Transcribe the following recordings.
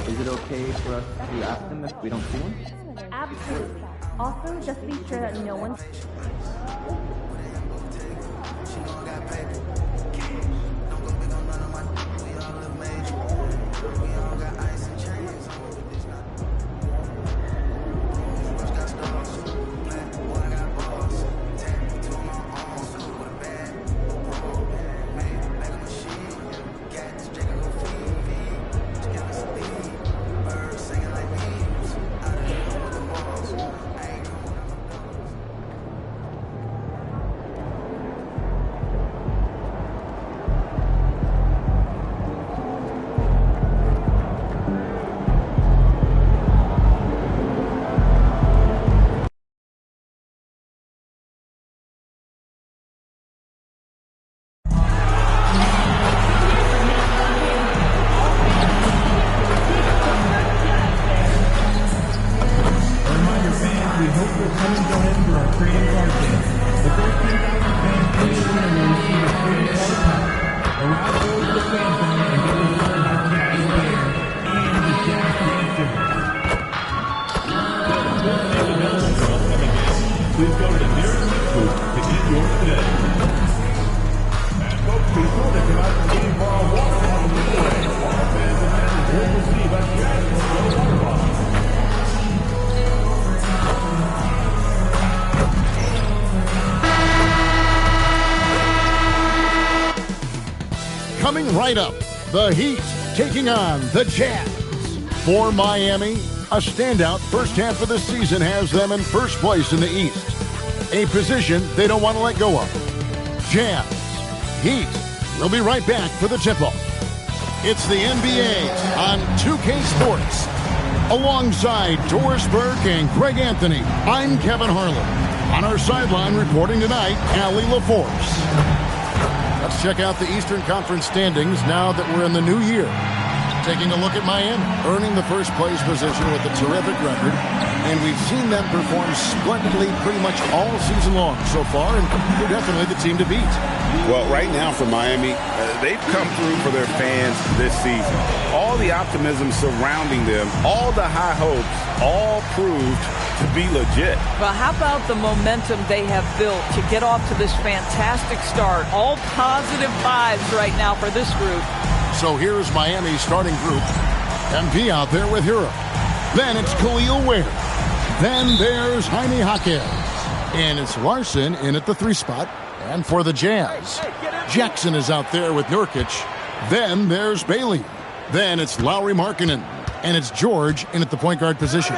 Is it okay for us to ask them if we don't see one? Absolutely. Also, just be sure that no one... Please go to the nearest booth to get yours today. And folks, be sure that tonight's game for our water bottle giveaway. All fans and fans will receive a Jackson's water bottle. Coming right up, the Heat taking on the Jazz. For Miami, a standout first half of the season has them in first place in the East, a position they don't want to let go of. Jazz, Heat, we'll be right back for the tip-off. It's the NBA on 2K Sports. Alongside Doris Burke and Greg Anthony, I'm Kevin Harlan. On our sideline reporting tonight, Allie LaForce. Let's check out the Eastern Conference standings now that we're in the new year. Taking a look at Miami, earning the first place position with a terrific record, and we've seen them perform splendidly pretty much all season long so far, and they're definitely the team to beat. Well, right now for Miami, they've come through for their fans this season. All the optimism surrounding them, all the high hopes, all proved to be legit. Well, how about the momentum they have built to get off to this fantastic start? All positive vibes right now for this group. So here's Miami's starting group. MP out there with Hero. Then it's Khalil Ware. Then there's Jaime Jaquez. And it's Larson in at the 3 spot. And for the Jazz, Jackson is out there with Nurkic. Then there's Bailey. Then it's Lauri Markkanen. And it's George in at the point guard position.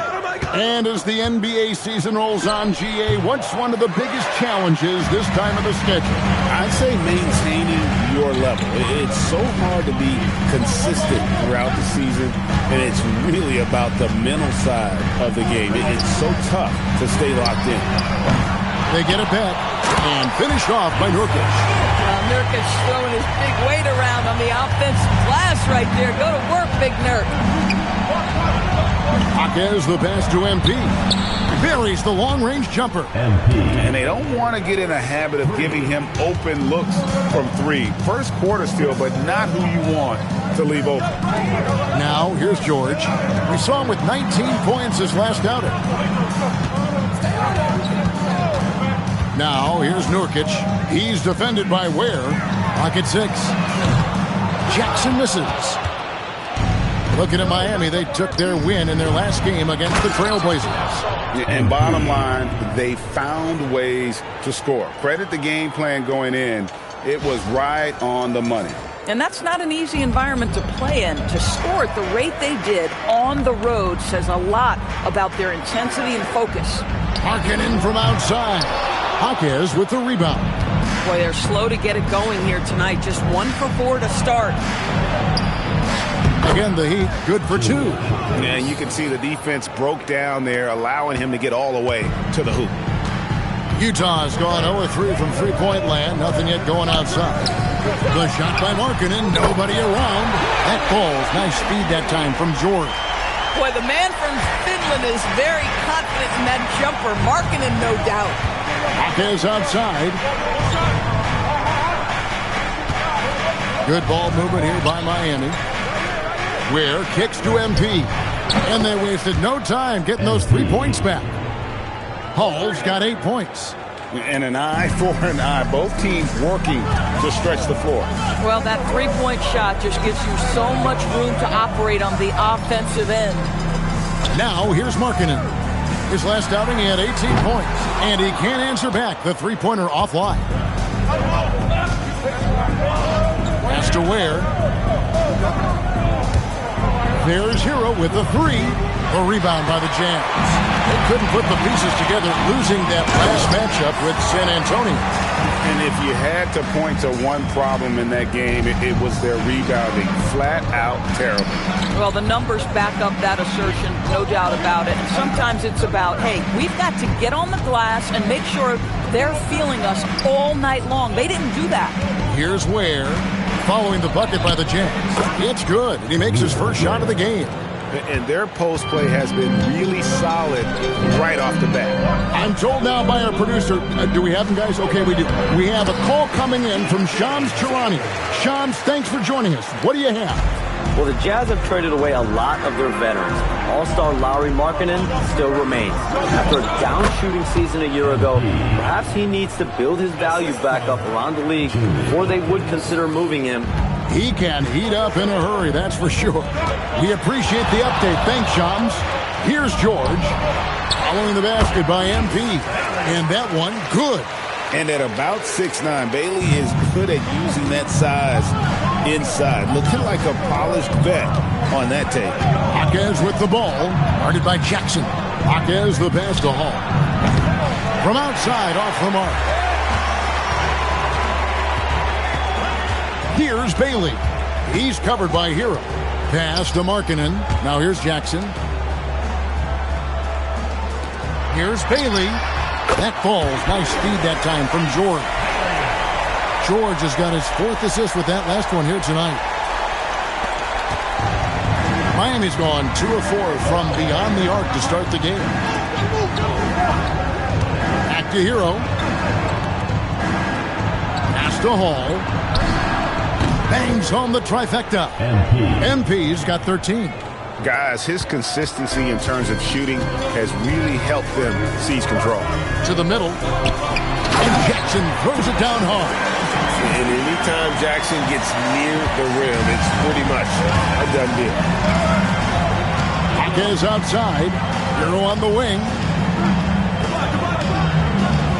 And as the NBA season rolls on, GA, what's one of the biggest challenges this time of the schedule? I'd say maintaining your level. It's so hard to be consistent throughout the season, and it's really about the mental side of the game. It's so tough to stay locked in. They get it back and finished off by Nurkic. Nurkic throwing his big weight around on the offensive glass right there. Go to work, Big Nurk. Jaquez the pass to MP. Buries the long-range jumper. MP. And they don't want to get in a habit of giving him open looks from 3. First quarter still, but not who you want to leave open. Now, here's George. We saw him with 19 points his last outing. Now, here's Nurkic. He's defended by Ware. Pocket 6. Jackson misses. Looking at Miami, they took their win in their last game against the Trailblazers. And bottom line, they found ways to score. Credit the game plan going in. It was right on the money. And that's not an easy environment to play in. To score at the rate they did on the road says a lot about their intensity and focus. Markkanen from outside. Jaquez with the rebound. Boy, they're slow to get it going here tonight. Just 1 for 4 to start. Again, the Heat good for 2. And you can see the defense broke down there, allowing him to get all the way to the hoop. Utah's gone 0-3 from three-point land. Nothing yet going outside. The shot by Markkanen. Nobody around. That falls. Nice speed that time from George. Boy, the man from Finland is very confident in that jumper. Markkanen, no doubt. Jaquez outside. Good ball movement here by Miami. Ware kicks to MP. And they wasted no time getting those 3 points back. Hall's got 8 points. And an eye for an eye. Both teams working to stretch the floor. Well, that three-point shot just gives you so much room to operate on the offensive end. Now, here's Markkanen. His last outing, he had 18 points. And he can't answer back the three-pointer offline. Pass to Ware. There's Hero with the three. A rebound by the Jazz. They couldn't put the pieces together, losing that last matchup with San Antonio. And if you had to point to one problem in that game, it was their rebounding. Flat out terrible. Well, the numbers back up that assertion, no doubt about it. And sometimes it's about, hey, we've got to get on the glass and make sure they're feeling us all night long. They didn't do that. Here's Ware, following the bucket by the Jazz. It's good, and he makes his first shot of the game. And their post play has been really solid right off the bat. I'm told now by our producer, do we have him, guys? Okay, we do. We have a call coming in from Shams Charania. Shams, thanks for joining us. What do you have? Well, the Jazz have traded away a lot of their veterans. All-star Lauri Markkanen still remains. After a down shooting season a year ago, perhaps he needs to build his value back up around the league before they would consider moving him. He can heat up in a hurry, that's for sure. We appreciate the update. Thanks, Shams. Here's George, following the basket by MP. And that one, good. And at about 6'9", Bailey is good at using that size inside. Looking like a polished vet on that tape. Jaquez with the ball, guarded by Jackson. Jaquez the pass to Hall. From outside, off the mark. Here's Bailey. He's covered by Hero. Pass to Markkanen. Now here's Jackson. Here's Bailey. That falls. Nice speed that time from George. George has got his 4th assist with that last one here tonight. Miami's gone 2 of 4 from beyond the arc to start the game. Back to Hero. Pass to Hall. Bangs home the trifecta. MP's got 13. Guys, his consistency in terms of shooting has really helped them seize control. To the middle. And Jackson throws it down hard. And anytime Jackson gets near the rim, it's pretty much a done deal. Jaquez outside. Hero on the wing.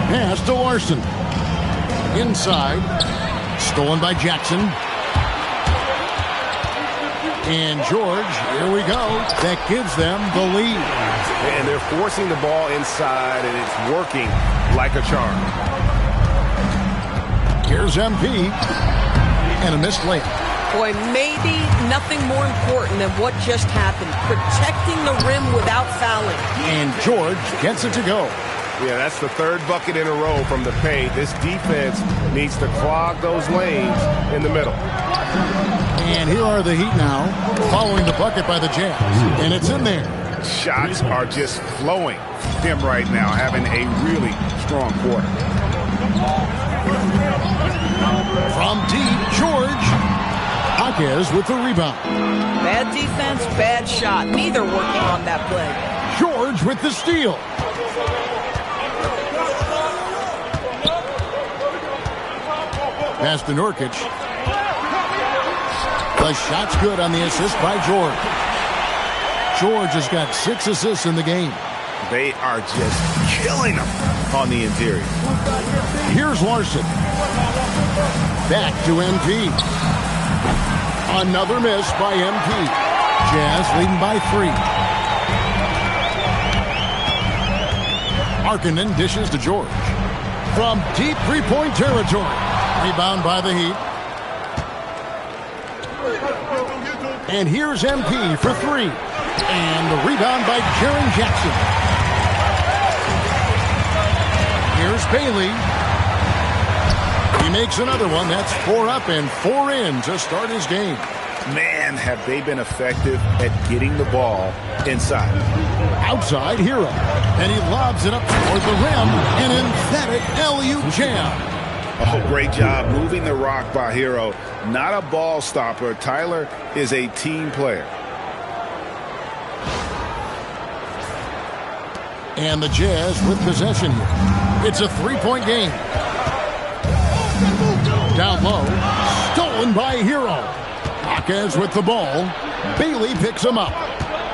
Pass to Larson. Inside. Stolen by Jackson. And George, here we go. That gives them the lead. And they're forcing the ball inside, and it's working like a charm. Here's MP. And a missed layup. Boy, maybe nothing more important than what just happened. Protecting the rim without fouling. And George gets it to go. Yeah, that's the 3rd bucket in a row from the paint. This defense needs to clog those lanes in the middle. And here are the Heat now, following the bucket by the Jazz. And it's in there. Shots are just flowing. Him right now having a really strong quarter. From deep, George. Jaquez with the rebound. Bad defense, bad shot. Neither working on that play. George with the steal. Pass to Nurkic. The shot's good on the assist by George. George has got 6 assists in the game. They are just killing them on the interior. Here's Larson. Back to MP. Another miss by MP. Jazz leading by 3. Markkanen dishes to George. From deep three-point territory. Rebound by the Heat. And here's MP for 3. And the rebound by Jaren Jackson. Here's Bailey. He makes another one. That's 4 up and 4 in to start his game. Man, have they been effective at getting the ball inside. Outside, Hero. And he lobs it up toward the rim. An emphatic alley-oop jam. Oh, great job moving the rock by Hero. Not a ball stopper. Tyler is a team player. And the Jazz with possession here. It's a three-point game. Down low. Stolen by Hero. Jaquez with the ball. Bailey picks him up.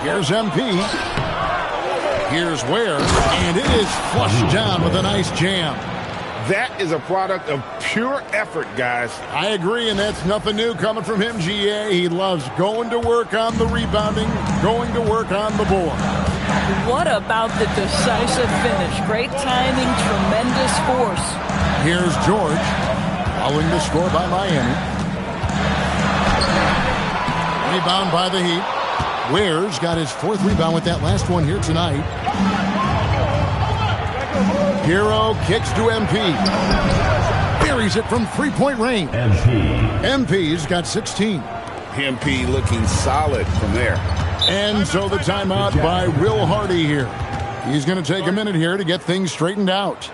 Here's MP. Here's Ware. And it is flushed down with a nice jam. That is a product of pure effort, guys. I agree, and that's nothing new coming from him, GA. He loves going to work on the rebounding, going to work on the board. What about the decisive finish? Great timing, tremendous force. Here's George, following the score by Miami. Rebound by the Heat. Ware's got his fourth rebound with that last one here tonight. Hero kicks to MP. Buries it from three-point range. MP's got 16. MP looking solid from there. And so the timeout by Will Hardy here. He's going to take a minute here to get things straightened out.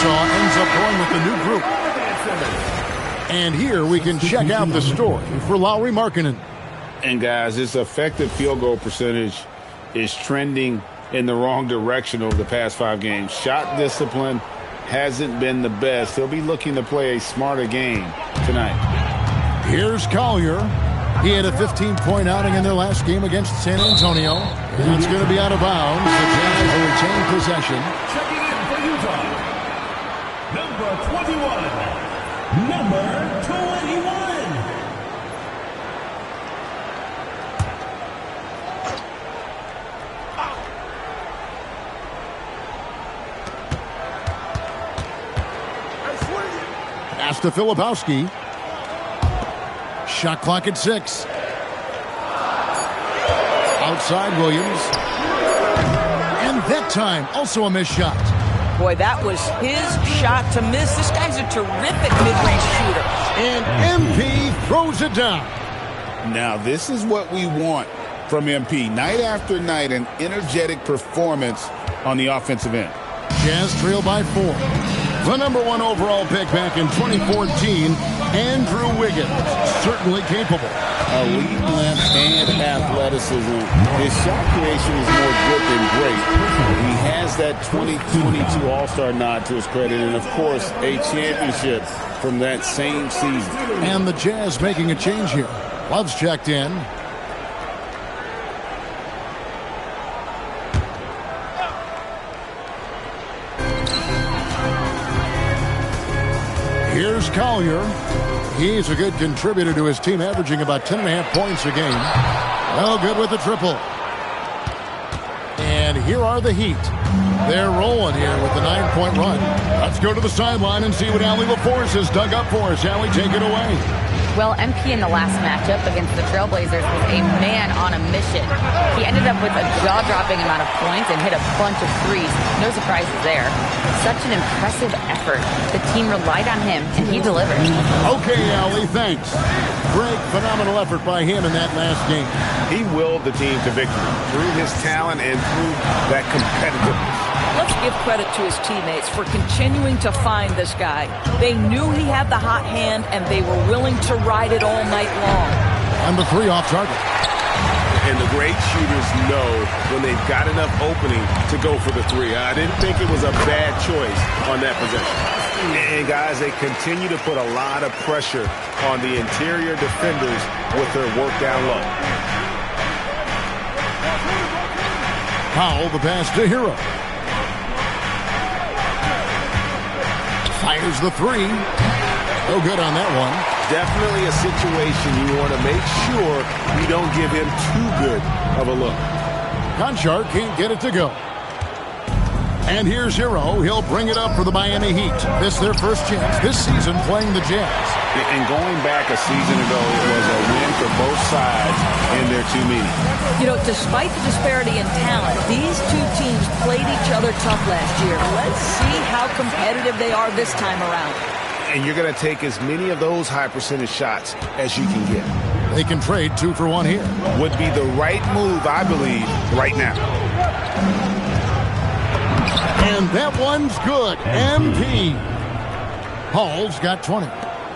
Ends up going with the new group. And here we can check out the story for Lauri Markkanen. And guys, his effective field goal percentage is trending in the wrong direction over the past 5 games. Shot discipline hasn't been the best. He'll be looking to play a smarter game tonight. Here's Collier. He had a 15-point outing in their last game against San Antonio. And it's going to be out of bounds. The Jazz will retain possession. Checking in for Utah, number 21. Number 21. Pass to Filipowski. Shot clock at 6. Outside Williams. And that time, also a missed shot. Boy, that was his shot to miss. This guy's a terrific mid-range shooter. And MP throws it down. Now, this is what we want from MP. Night after night, an energetic performance on the offensive end. Jazz trail by 4. The number 1 overall pick back in 2014, Andrew Wiggins, certainly capable. Elite length and athleticism. His shot creation is more good than great. He has that 2022 All-Star nod to his credit, and of course, a championship from that same season. And the Jazz making a change here. Love's checked in. Here's Collier. He's a good contributor to his team, averaging about 10.5 points a game. Well, good with the triple. And here are the Heat. They're rolling here with the 9-point run. Let's go to the sideline and see what Allie LaForce has dug up for us. Allie, take it away. Well, MP in the last matchup against the Trailblazers was a man on a mission. He ended up with a jaw-dropping amount of points and hit a bunch of threes. No surprises there. Such an impressive effort. The team relied on him, and he delivered. Okay, Allie, thanks. Great, phenomenal effort by him in that last game. He willed the team to victory through his talent and through that competitiveness. let's give credit to his teammates for continuing to find this guy. They knew he had the hot hand, and they were willing to ride it all night long. And the 3 off target. And the great shooters know when they've got enough opening to go for the 3. I didn't think it was a bad choice on that possession. And, guys, they continue to put a lot of pressure on the interior defenders with their work down low. Powell, the pass to Hero. Fires the 3. No good on that one. Definitely a situation you want to make sure you don't give him too good of a look. Conchar can't get it to go. And here's Hero. He'll bring it up for the Miami Heat. This their first chance this season playing the Jazz. And going back a season ago, it was a win for both sides in their 2 meetings. You know, despite the disparity in talent, these 2 teams played each other tough last year. Let's see how competitive they are this time around. And you're going to take as many of those high percentage shots as you can get. They can trade 2 for 1 here. Would be the right move, I believe, right now. And that one's good. MP. Hall's got 20.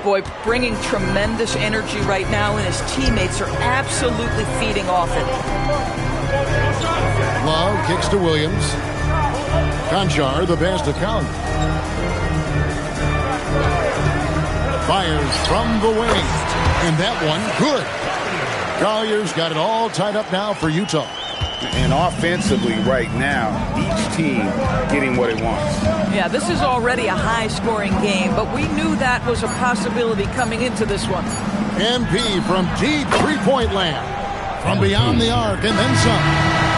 Boy, bringing tremendous energy right now, and his teammates are absolutely feeding off it. Love kicks to Williams. Conchar, the pass to Collier. Fires from the wing. And that one, good. Collier's got it all tied up now for Utah. And offensively right now, each team getting what it wants. Yeah, this is already a high-scoring game, but we knew that was a possibility coming into this one. MP from deep three-point land. From beyond the arc and then some.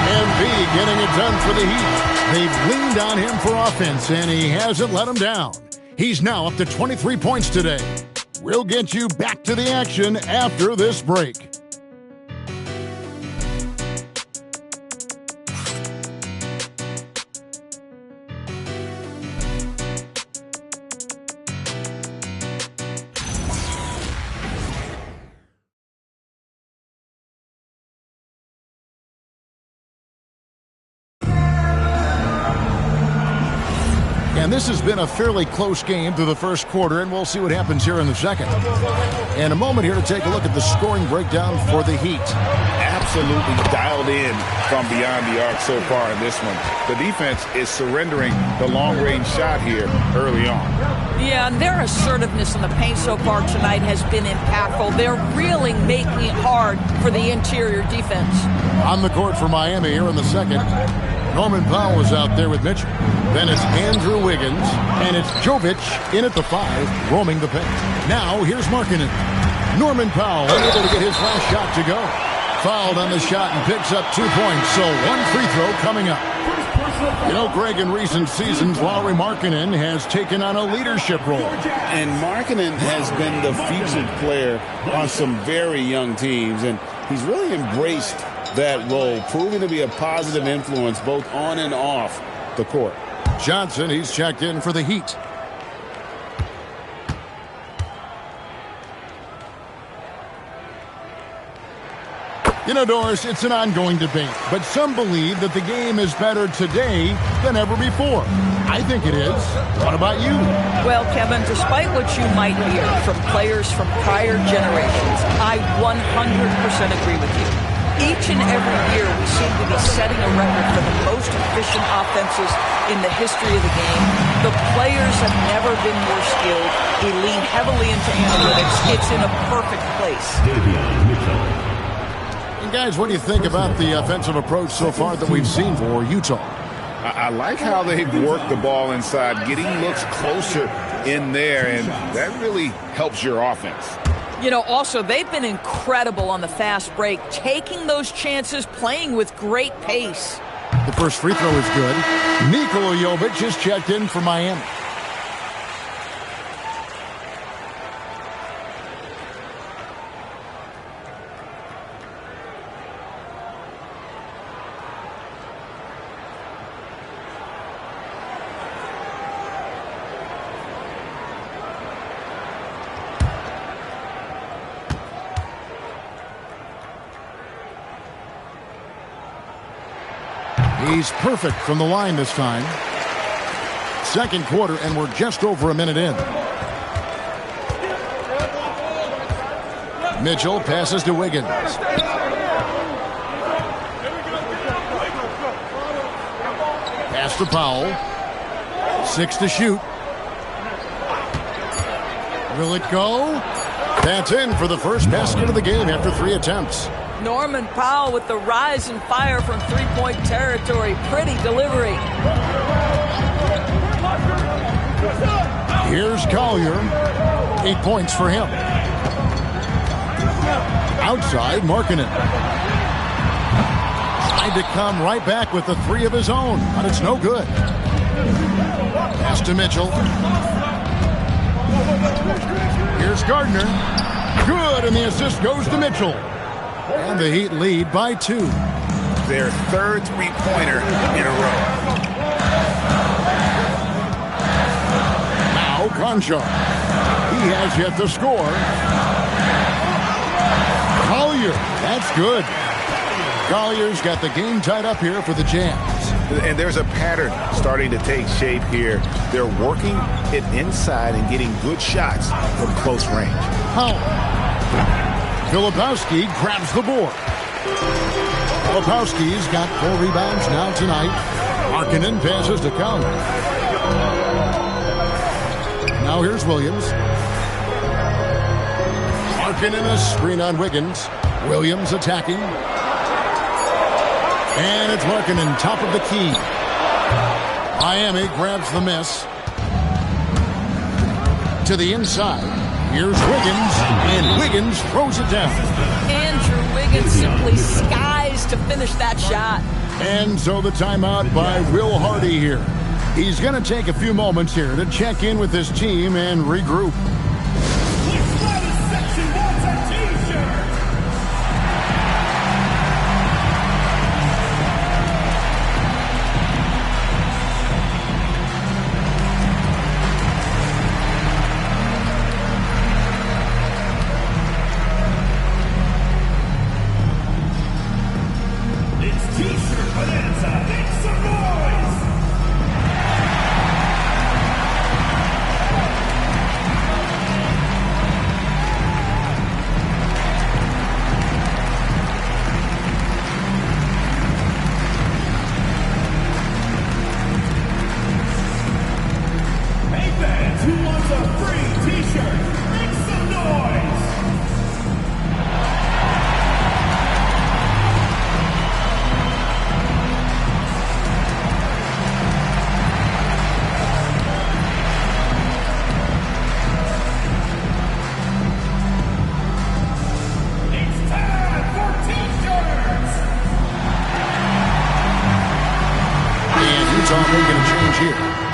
MP getting it done for the Heat. They've leaned on him for offense, and he hasn't let them down. He's now up to 23 points today. We'll get you back to the action after this break. And this has been a fairly close game through the first quarter, and we'll see what happens here in the second. And a moment here to take a look at the scoring breakdown for the Heat. Absolutely dialed in from beyond the arc so far in this one. The defense is surrendering the long-range shot here early on. Yeah, and their assertiveness in the paint so far tonight has been impactful. They're really making it hard for the interior defense. On the court for Miami here in the second, Norman Powell is out there with Mitchell. Then it's Andrew Wiggins, and it's Jovic in at the 5, roaming the paint. Now here's Markkanen. Norman Powell unable to get his last shot to go. Fouled on the shot and picks up 2 points, so 1 free throw coming up. You know, Greg, in recent seasons, Lauri Markkanen has taken on a leadership role. And Markkanen has been the featured player on some very young teams, and he's really embraced that role, proving to be a positive influence both on and off the court. Johnson, he's checked in for the Heat. You know, Doris, it's an ongoing debate, but some believe that the game is better today than ever before. I think it is. What about you? Well, Kevin, despite what you might hear from players from prior generations, I 100% agree with you. Each and every year, we seem to be setting a record for the most efficient offenses in the history of the game. The players have never been more skilled. We lean heavily into analytics. It's in a perfect place. And guys, what do you think about the offensive approach so far that we've seen for Utah? I like how they've worked the ball inside, getting looks closer in there, and that really helps your offense. You know, also, they've been incredible on the fast break, taking those chances, playing with great pace. The first free throw is good. Nikola Jovic is checked in for Miami. He's perfect from the line this time. second quarter, and we're just over a minute in. Mitchell passes to Wiggins. Pass to Powell. 6 to shoot. Will it go? That's in for the first basket of the game after 3 attempts. Norman Powell with the rise and fire from three-point territory. Pretty delivery. Here's Collier. 8 points for him. Outside, Markkanen. Tried to come right back with the 3 of his own, but it's no good. Pass to Mitchell. Here's Gardner. Good, and the assist goes to Mitchell. And the Heat lead by 2. Their third three-pointer in a row. Now Conchar. He has yet to score. Collier. That's good. Collier's got the game tied up here for the Jazz. And there's a pattern starting to take shape here. They're working it inside and getting good shots from close range. Powell. Filipowski grabs the board. Filipowski's got 4 rebounds now tonight. Markkanen passes to Collier. Now here's Williams. Markkanen a screen on Wiggins. Williams attacking. And it's Markkanen, top of the key. Miami grabs the miss. To the inside. Here's Wiggins, and Wiggins throws it down. Andrew Wiggins simply skies to finish that shot. And so the timeout by Will Hardy here. He's going to take a few moments here to check in with his team and regroup.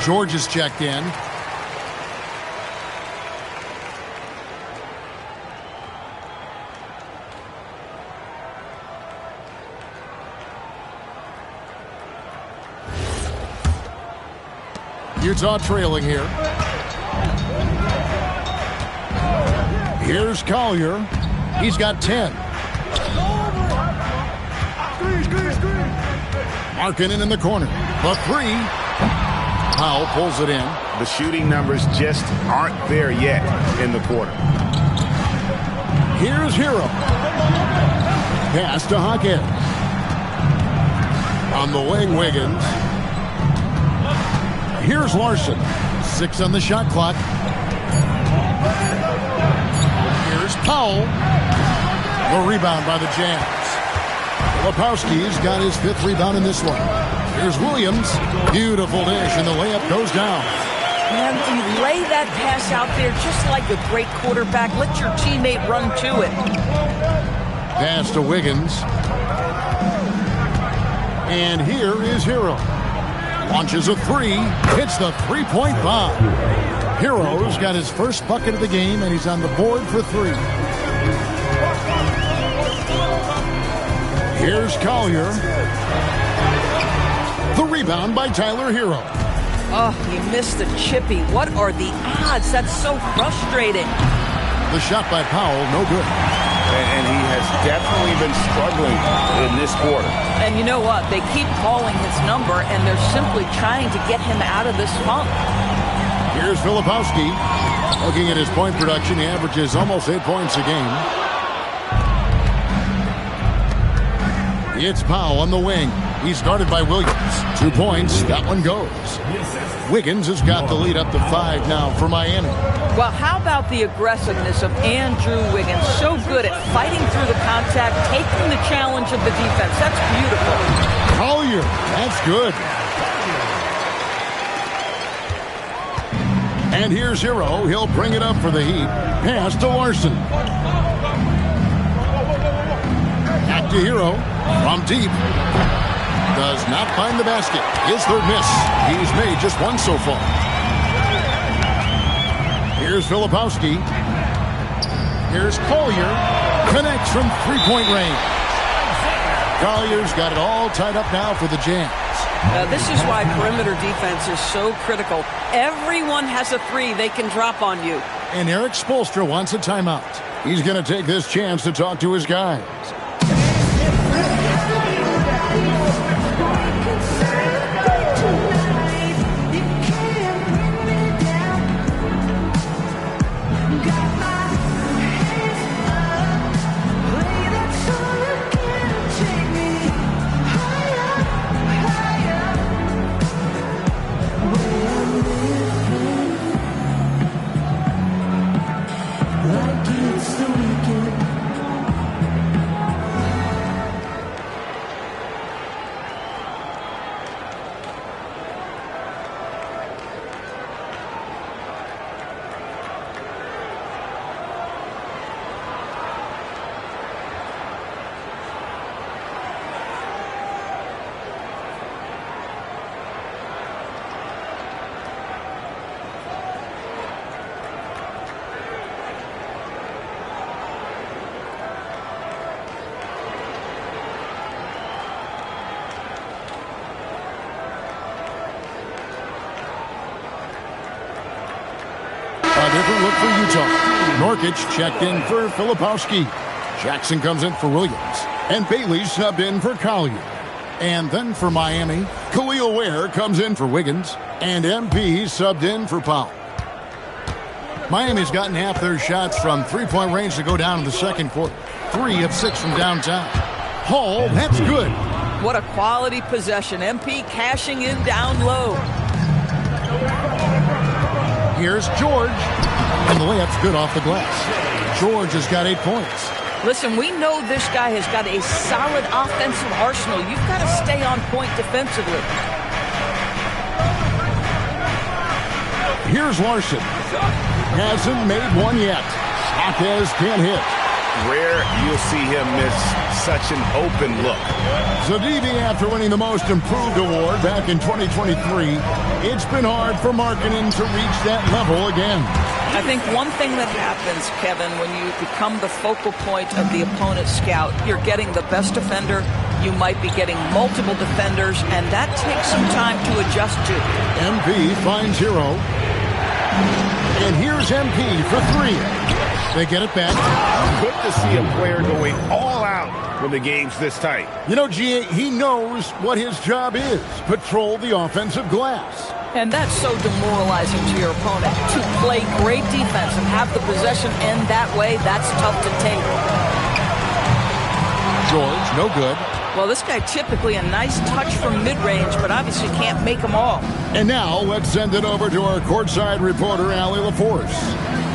George is checked in. Utah trailing here. Here's Collier. He's got 10. Markkanen in the corner. The 3. Powell pulls it in. The shooting numbers just aren't there yet in the quarter. Here's Hero. Pass to Hawkins. On the wing, Wiggins. Here's Larson. 6 on the shot clock. Here's Powell. The rebound by the Jazz. Filipowski's got his 5th rebound in this one. Here's Williams. Beautiful dish, and the layup goes down. And you lay that pass out there just like a great quarterback. Let your teammate run to it. Pass to Wiggins. And here is Hero. Launches a 3. Hits the 3-point bomb. Hero's got his first bucket of the game, and he's on the board for 3. Here's Collier. The rebound by Tyler Hero. Oh, he missed the chippy. What are the odds? That's so frustrating. The shot by Powell, no good. and he has definitely been struggling in this quarter. And you know what? They keep calling his number, and they're simply trying to get him out of this funk. Here's Filipowski. Looking at his point production, he averages almost 8 points a game. It's Powell on the wing. He's guarded by Williams. 2 points. That one goes. Wiggins has got the lead up to 5 now for Miami. Well, how about the aggressiveness of Andrew Wiggins? So good at fighting through the contact, taking the challenge of the defense. That's beautiful. Collier, that's good. And here's Hero. He'll bring it up for the Heat. Pass to Larson. Back to Hero. From deep. Does not find the basket. His third miss. He's made just one so far. Here's Filipowski. Here's Collier. Connects from three-point range. Collier's got it all tied up now for the Jazz. This is why perimeter defense is so critical. Everyone has a three they can drop on you. And Eric Spoelstra wants a timeout. He's going to take this chance to talk to his guys. A different look for Utah. Nurkic checked in for Filipowski. Jackson comes in for Williams. And Bailey subbed in for Collier. And then for Miami, Khalil Ware comes in for Wiggins. And MP subbed in for Powell. Miami's gotten half their shots from three-point range to go down in the second quarter. 3 of 6 from downtown. Hall, that's good. What a quality possession. MP cashing in down low. Here's George. And the layup's good off the glass. George has got 8 points. Listen, we know this guy has got a solid offensive arsenal. You've got to stay on point defensively. Here's Larson. Hasn't made one yet. Jaquez can't hit. Rare you'll see him miss such an open look. Zadibi, after winning the Most Improved award back in 2023, it's been hard for Markkanen to reach that level again. I think one thing that happens, Kevin, when you become the focal point of the opponent's scout, you're getting the best defender, you might be getting multiple defenders, and that takes some time to adjust to. MP finds Hero. And here's MP for 3. They get it back. Good to see a player going all out when the game's this tight. You know, G.A., he knows what his job is. Patrol the offensive glass. And that's so demoralizing to your opponent. To play great defense and have the possession end that way, that's tough to take. George, no good. Well, this guy typically a nice touch from mid-range, but obviously can't make them all. And now let's send it over to our courtside reporter, Allie LaForce.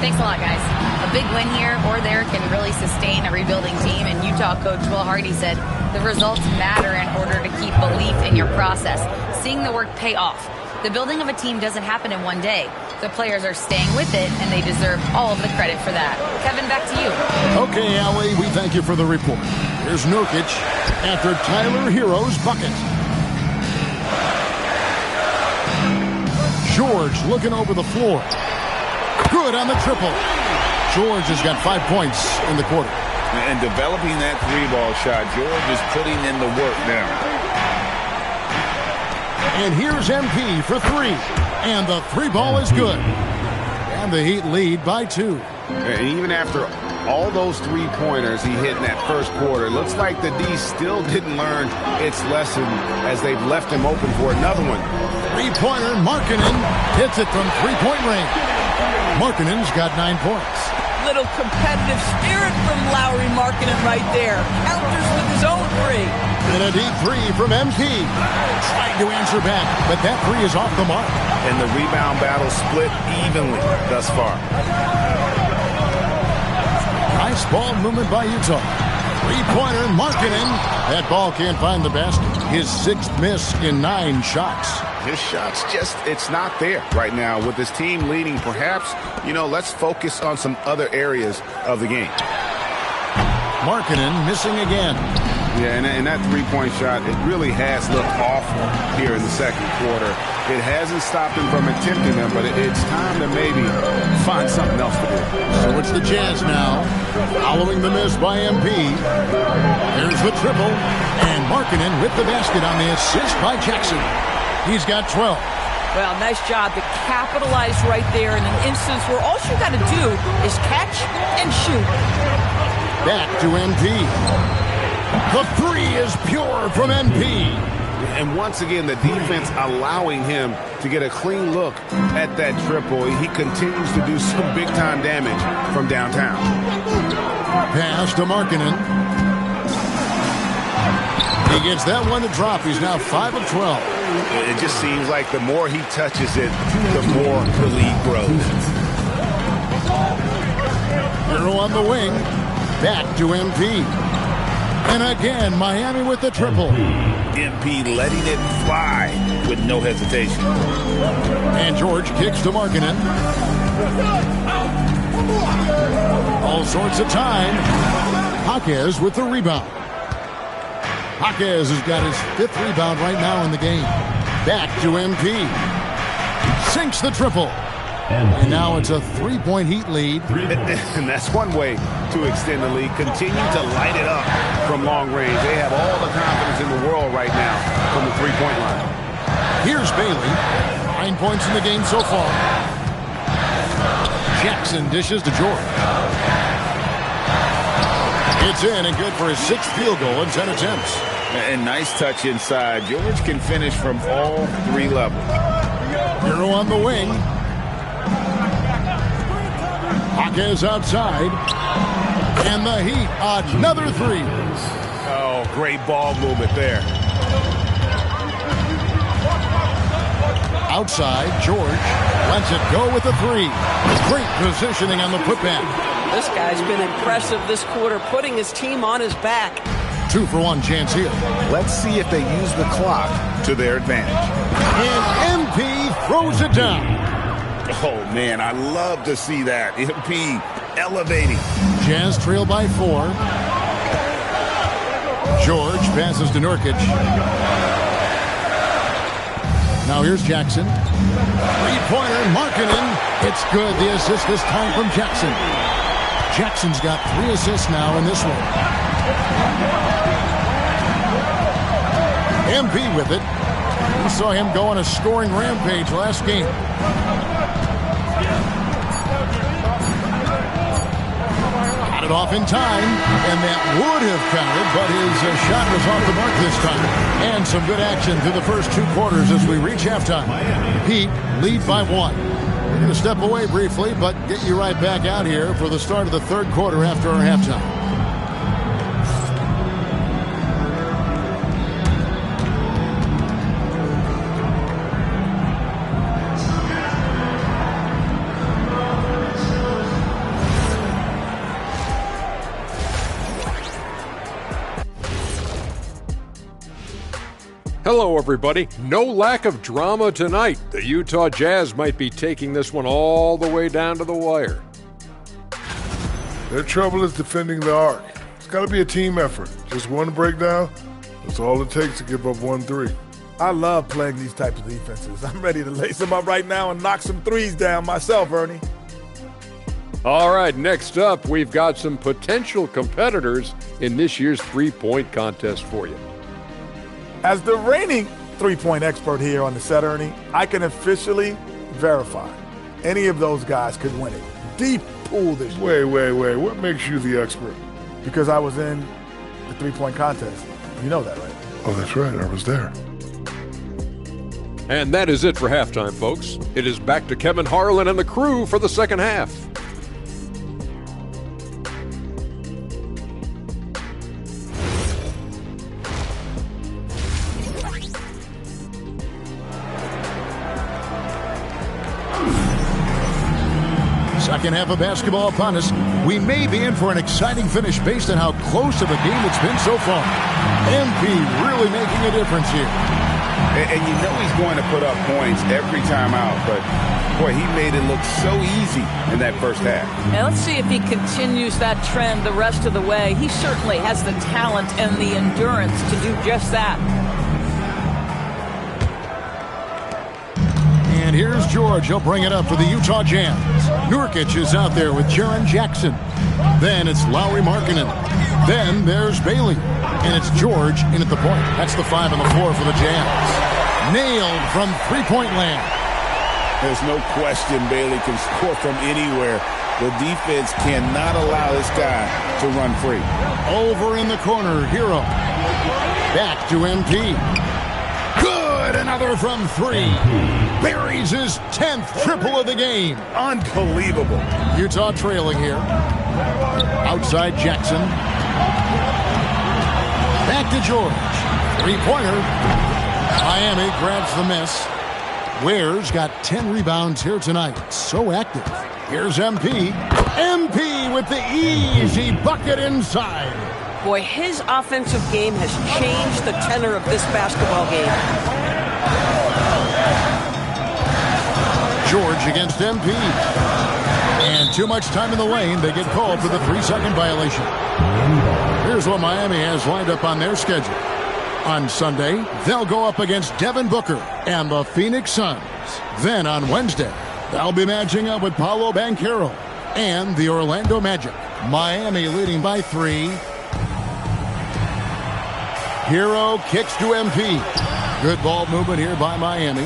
Thanks a lot, guys. A big win here or there can really sustain a rebuilding team, and Utah coach Will Hardy said the results matter in order to keep belief in your process, seeing the work pay off. The building of a team doesn't happen in one day. The players are staying with it, and they deserve all of the credit for that. Kevin, back to you. Okay, Allie, we thank you for the report. Here's Nurkic after Tyler Hero's bucket. George looking over the floor. Good on the triple. George has got 5 points in the quarter. And developing that three-ball shot, George is putting in the work now. And here's MP for 3. And the 3 ball is good. And the Heat lead by 2. And even after all those three-pointers he hit in that first quarter, it looks like the D still didn't learn its lesson as they've left him open for another one. Three-pointer, Markkanen hits it from three-point range. Markkanen's got 9 points. Little competitive spirit from Lauri Markkanen right there. Counters with his own three. And a deep three from MP. Trying to answer back, but that three is off the mark. And the rebound battle split evenly thus far. Nice ball movement by Utah. Three-pointer, Markkanen. That ball can't find the basket. His 6th miss in 9 shots. His shots it's not there right now. With his team leading, perhaps, let's focus on some other areas of the game. Markkanen missing again. Yeah, and that three-point shot, it really has looked awful here in the second quarter. It hasn't stopped him from attempting them, but it's time to maybe find something else to do. So it's the Jazz now, following the miss by MP. There's the triple, and Markkanen with the basket on the assist by Jackson. He's got 12. Well, nice job to capitalize right there in an instance where all you got to do is catch and shoot. Back to MP. The three is pure from MP. And once again, the defense allowing him to get a clean look at that triple. He continues to do some big-time damage from downtown. Pass to Markkanen. He gets that one to drop. He's now 5 of 12. It just seems like the more he touches it, the more the lead grows. Hero on the wing. Back to MP. And again, Miami with the triple. MP letting it fly with no hesitation. And George kicks to Markkanen. All sorts of time. Jaquez with the rebound. Jaquez has got his 5th rebound right now in the game. Back to MP. Sinks the triple. And now it's a 3-point Heat lead. And that's one way to extend the lead. Continue to light it up from long range. They have all the confidence in the world right now from the 3-point line. Here's Bailey. 9 points in the game so far. Jackson dishes to George. It's in and good for his 6th field goal in 10 attempts. And nice touch inside. George can finish from all 3 levels. Hero on the wing. Jaquez outside. And the Heat, another 3. Oh, great ball movement there. Outside, George lets it go with a 3. Great positioning on the putback. This guy's been impressive this quarter, putting his team on his back. 2 for 1 chance here. Let's see if they use the clock to their advantage. And MP throws it down. Oh, man, I love to see that. MP elevating. Jazz trail by 4. George passes to Nurkic. Now here's Jackson. Three-pointer, Markkanen. It's good. The assist this time from Jackson. Jackson's got 3 assists now in this one. MP with it. We saw him go on a scoring rampage last game. Got it off in time, and that would have counted, but his shot was off the mark this time. And some good action through the first 2 quarters as we reach halftime. Heat lead by 1. We're going to step away briefly, but get you right back out here for the start of the 3rd quarter after our halftime. Hello, everybody. No lack of drama tonight. The Utah Jazz might be taking this one all the way down to the wire. Their trouble is defending the arc. It's got to be a team effort. Just one breakdown, that's all it takes to give up 1-3. I love playing these types of defenses. I'm ready to lace them up right now and knock some threes down myself, Ernie. All right, next up, we've got some potential competitors in this year's three-point contest for you. As the reigning three-point expert here on the set, Ernie, I can officially verify Any of those guys could win it. Deep pool this year. Wait. What makes you the expert? Because I was in the three-point contest. You know that, right? Oh, that's right. I was there. And that is it for halftime, folks. It is back to Kevin Harlan and the crew for the second half. Second half of basketball upon us. We may be in for an exciting finish based on how close of a game it's been so far. MP really making a difference here. And you know he's going to put up points every time out, but boy, he made it look so easy in that first half. Now let's see if he continues that trend the rest of the way. He certainly has the talent and the endurance to do just that. And here's George. He'll bring it up for the Utah Jazz. Nurkic is out there with Jaren Jackson. Then it's Lauri Markkanen. Then there's Bailey. And it's George in at the point. That's the 5 on the floor for the Jazz. Nailed from three-point land. There's no question Bailey can score from anywhere. The defense cannot allow this guy to run free. Over in the corner, Hero. Back to MP. Good, another from three. Buries his 10th triple of the game. Unbelievable. Utah trailing here. Outside Jackson. Back to George. Three-pointer. Miami grabs the miss. Ware's got 10 rebounds here tonight. So active. Here's MP. MP with the easy bucket inside. Boy, his offensive game has changed the tenor of this basketball game. George against MP. And too much time in the lane. They get called for the 3-second violation. Here's what Miami has lined up on their schedule. On Sunday, they'll go up against Devin Booker and the Phoenix Suns. Then on Wednesday, they'll be matching up with Paolo Banchero and the Orlando Magic. Miami leading by 3. Hero kicks to MP. Good ball movement here by Miami.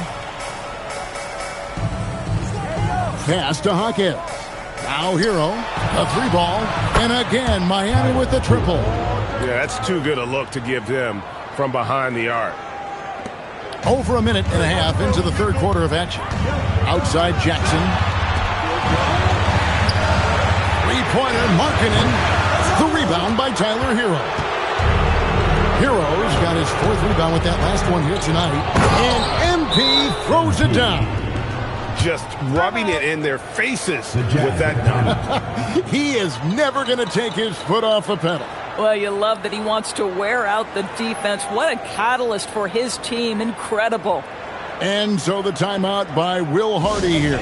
Pass to Hawkins. Now Hero, a 3-ball, and again Miami with the triple. Yeah, that's too good a look to give them from behind the arc. Over a minute and a half into the third quarter of action. Outside Jackson. Three-pointer Markkanen. The rebound by Tyler Hero. Hero's got his 4th rebound with that last one here tonight. And MP throws it down. Just rubbing it in their faces with that dunk. He is never going to take his foot off the pedal. Well, you love that he wants to wear out the defense. What a catalyst for his team. Incredible. And so the timeout by Will Hardy here.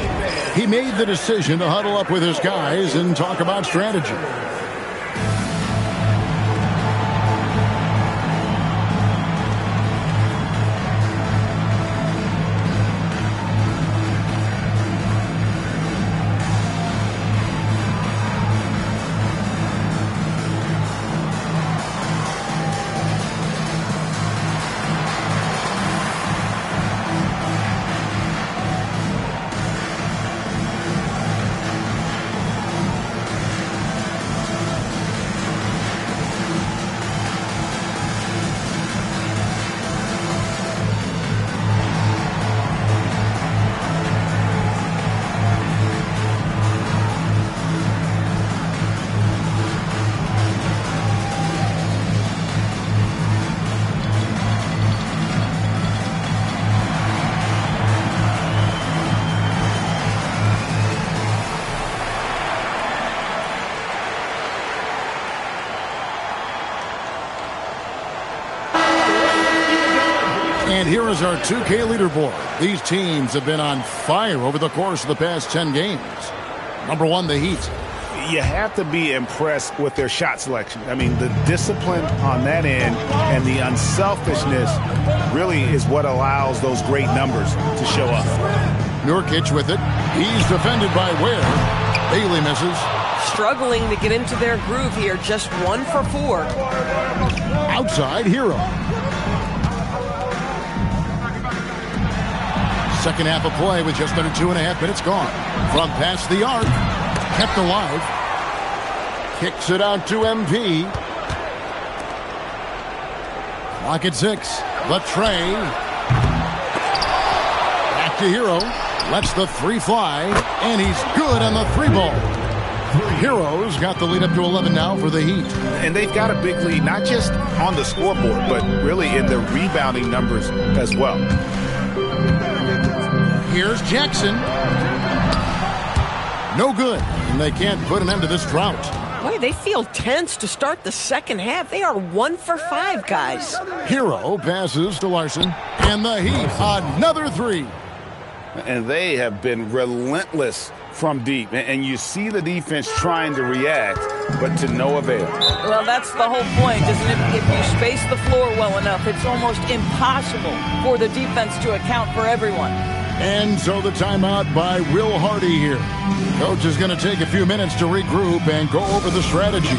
He made the decision to huddle up with his guys and talk about strategy. And here is our 2K leaderboard. These teams have been on fire over the course of the past 10 games. Number 1, the Heat. You have to be impressed with their shot selection. I mean, the discipline on that end and the unselfishness really is what allows those great numbers to show up. Nurkic with it. He's defended by Ware. Bailey misses. Struggling to get into their groove here. Just 1 for 4. Outside Hero. Second half of play with just under 2.5 minutes gone. From past the arc, kept alive. Kicks it out to MP. Clock at 6. The tray. Back to Hero. Lets the 3 fly. And he's good on the 3 ball. Heroes got the lead up to 11 now for the Heat. And they've got a big lead, not just on the scoreboard, but really in the rebounding numbers as well. Here's Jackson. No good. And they can't put an end to this drought. Boy, they feel tense to start the second half. They are 1 for 5, guys. Hero passes to Larson. And the Heat, another 3. And they have been relentless from deep. And you see the defense trying to react, but to no avail. Well, that's the whole point, isn't it? If you space the floor well enough, it's almost impossible for the defense to account for everyone. And so the timeout by Will Hardy here. Coach is going to take a few minutes to regroup and go over the strategy.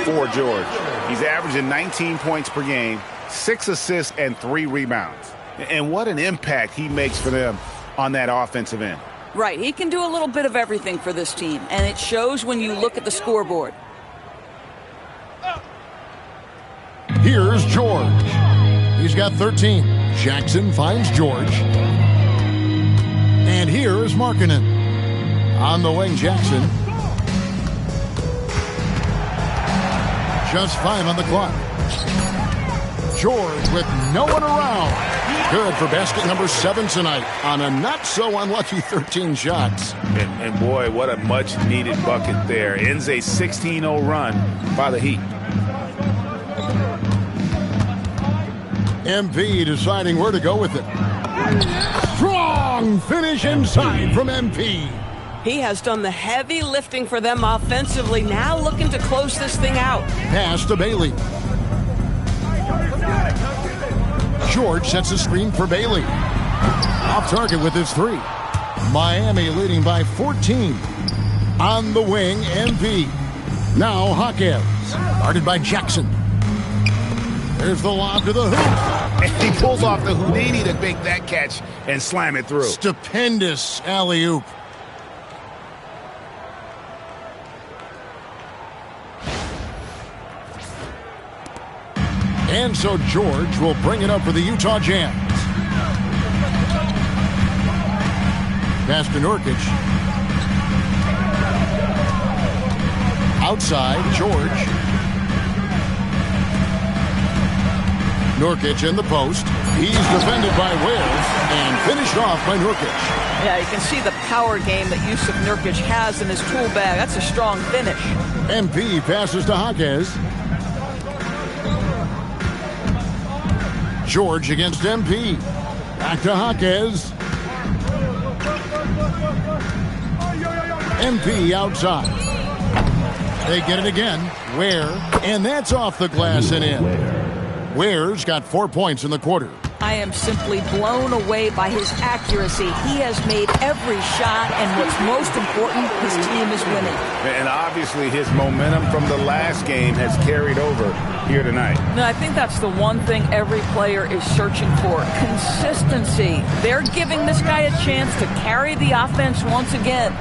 For George. He's averaging 19 points per game, 6 assists, and 3 rebounds. And what an impact he makes for them on that offensive end. Right. He can do a little bit of everything for this team, and it shows when you look at the scoreboard. Here's George. He's got 13. Jackson finds George. And here's Markkanen. On the wing, Jackson. Just 5 on the clock. George with no one around. Good for basket number 7 tonight on a not-so-unlucky 13 shots. And boy, what a much-needed bucket there. Ends a 16-0 run by the Heat. MP deciding where to go with it. Strong finish inside from MP. He has done the heavy lifting for them offensively. Now looking to close this thing out. Pass to Bailey. George sets a screen for Bailey. Off target with his 3. Miami leading by 14. On the wing, MP. Now Hawkins. Guarded by Jackson. There's the lob to the hoop. And he pulls off the Houdini to make that catch and slam it through. Stupendous alley-oop. And so George will bring it up for the Utah Jazz. Pass to Nurkic. Outside, George. Nurkic in the post. He's defended by Ware and finished off by Nurkic. Yeah, you can see the power game that Yusuf Nurkic has in his tool bag. That's a strong finish. MP passes to Hawkins. George against MP. Back to Hawkins. MP outside. They get it again. Ware. And that's off the glass and in. Ware's got 4 points in the quarter. I am simply blown away by his accuracy. He has made every shot, and what's most important, his team is winning. And obviously his momentum from the last game has carried over here tonight. No, I think that's the one thing every player is searching for, consistency. They're giving this guy a chance to carry the offense once again.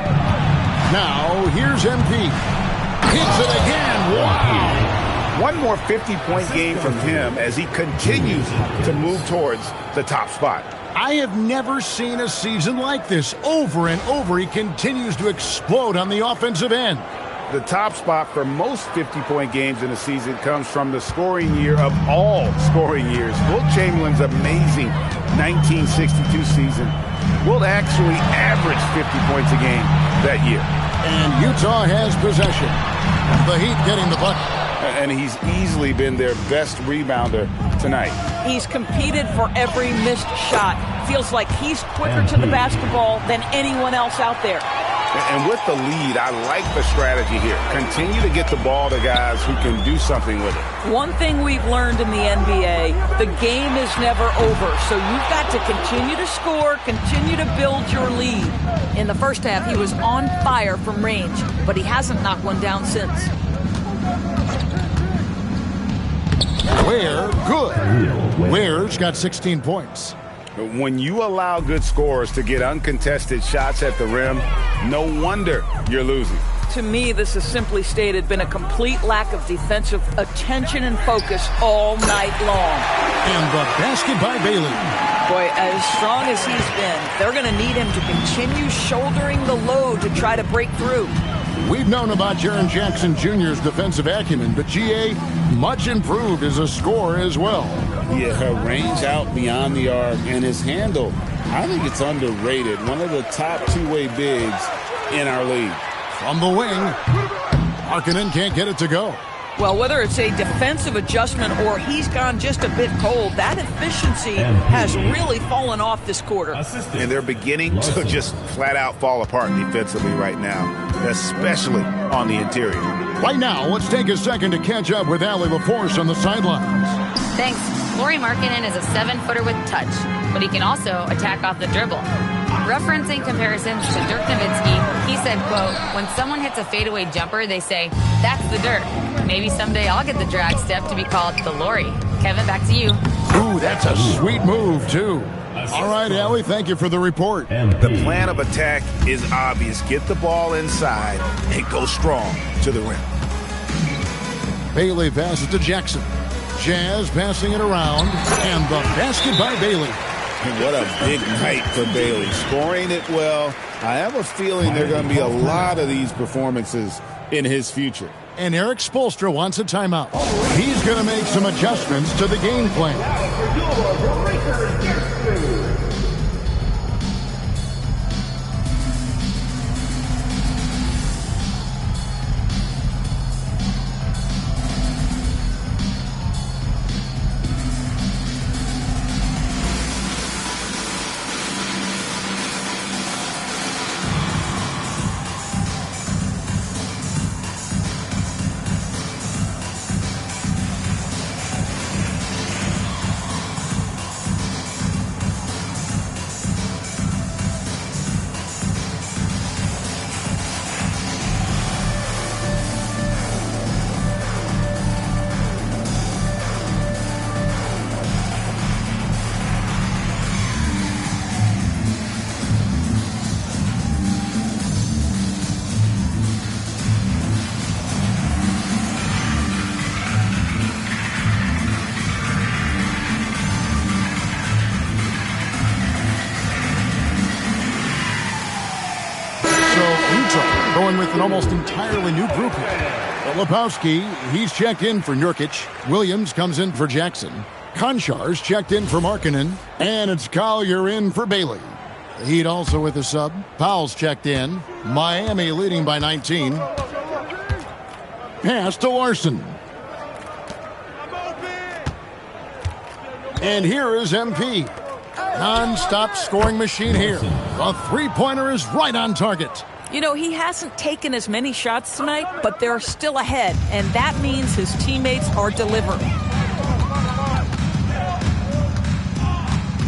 Now, here's MP. hits it again. Wow. One more 50-point game from him as he continues to move towards the top spot. I have never seen a season like this. Over and over, he continues to explode on the offensive end. The top spot for most 50-point games in a season comes from the scoring year of all scoring years. Wilt Chamberlain's amazing 1962 season. Wilt actually averaged 50 points a game that year. And Utah has possession. The Heat getting the bucket. And he's easily been their best rebounder tonight. He's competed for every missed shot. Feels like he's quicker to the basketball than anyone else out there. And with the lead, I like the strategy here. Continue to get the ball to guys who can do something with it. One thing we've learned in the NBA, the game is never over. So you've got to continue to score, continue to build your lead. In the first half, he was on fire from range, but he hasn't knocked one down since. Ware, good. Ware's got 16 points. When you allow good scorers to get uncontested shots at the rim, no wonder you're losing. To me, this has simply stated been a complete lack of defensive attention and focus all night long. And the basket by Bailey. Boy, as strong as he's been, they're going to need him to continue shouldering the load to try to break through. We've known about Jaren Jackson Jr.'s defensive acumen, but G.A. much improved as a scorer as well. Yeah, her range out beyond the arc and his handle, I think it's underrated. One of the top two-way bigs in our league. From the wing, Markkanen can't get it to go. Well, whether it's a defensive adjustment or he's gone just a bit cold, that efficiency has really fallen off this quarter. And they're beginning to just flat out fall apart defensively right now, especially on the interior. Right now, let's take a second to catch up with Allie LaForce on the sidelines. Thanks. Lauri Markkanen is a 7-footer with touch, but he can also attack off the dribble. Referencing comparisons to Dirk Nowitzki, he said, quote, when someone hits a fadeaway jumper, they say, that's the Dirk. Maybe someday I'll get the drag step to be called the Lauri. Kevin, back to you. Ooh, that's a sweet move, too. All right, Allie, thank you for the report. The plan of attack is obvious. Get the ball inside and go strong to the rim. Bailey passes to Jackson. Jazz passing it around, and the basket by Bailey. And what a big night for Bailey. Scoring it well. I have a feeling there are going to be a lot of these performances in his future. And Eric Spoelstra wants a timeout. He's going to make some adjustments to the game plan. Going with an almost entirely new group here. Lepowski, he's checked in for Nurkic. Williams comes in for Jackson. Konchar's checked in for Markkanen. And it's Collier in for Bailey. The Heat also with a sub. Powell's checked in. Miami leading by 19. Pass to Larson. And here is MP. Non-stop scoring machine here. The three-pointer is right on target. You know, he hasn't taken as many shots tonight, but they're still ahead, and that means his teammates are delivering.